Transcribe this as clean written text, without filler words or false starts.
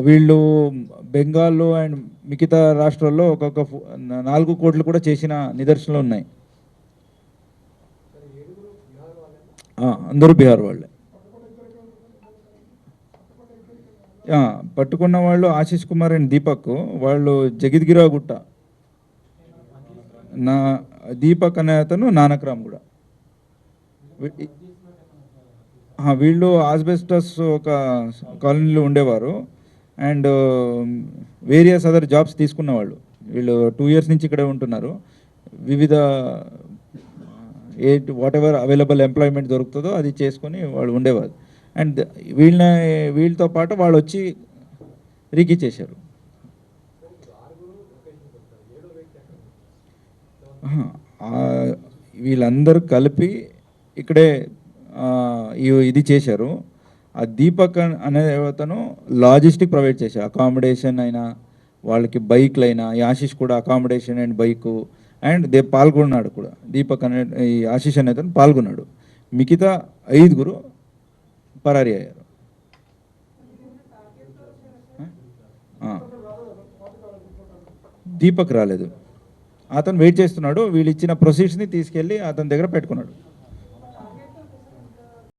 వీళ్ళు బెంగాల్లో అండ్ మిగతా రాష్ట్రాల్లో ఒక్కొక్క 4 కోట్లు కూడా చేసిన నిదర్శనలు ఉన్నాయి. అందరూ బీహార్ వాళ్ళే. పట్టుకున్న వాళ్ళు ఆశీష్ కుమార్ అండ్ దీపక్, వాళ్ళు జగిద్గిరా గుట్ట. నా దీపక్ అనే అతను నానక్రామ్ కూడా. వీళ్ళు ఆస్బెస్టస్ ఒక కాలనీలో ఉండేవారు అండ్ వేరియస్ అదర్ జాబ్స్ తీసుకున్నవాళ్ళు. వీళ్ళు 2 years నుంచి ఇక్కడే ఉంటున్నారు. వివిధ వాట్ ఎవర్ అవైలబుల్ ఎంప్లాయ్మెంట్ దొరుకుతుందో అది చేసుకొని వాళ్ళు ఉండేవారు. అండ్ వీళ్ళతో పాటు వాళ్ళు వచ్చి రీకి చేశారు. వీళ్ళందరూ కలిపి ఇక్కడే ఇది చేశారు. ఆ దీపక్ అనే అతను లాజిస్టిక్ ప్రొవైడ్ చేశారు, అకామిడేషన్ అయినా వాళ్ళకి బైక్లు అయినా. ఈ ఆశీష్ కూడా అకామిడేషన్ అండ్ బైకు అండ్ పాల్గొన్నాడు కూడా. దీపక్ అనే ఈ ఆశీష్ అనే అతను పాల్గొన్నాడు. మిగతా 5 పరారీ అయ్యారు. దీపక్ రాలేదు, అతను వెయిట్ చేస్తున్నాడు. వీళ్ళు ఇచ్చిన ప్రొసీడ్స్ని తీసుకెళ్ళి అతని దగ్గర పెట్టుకున్నాడు.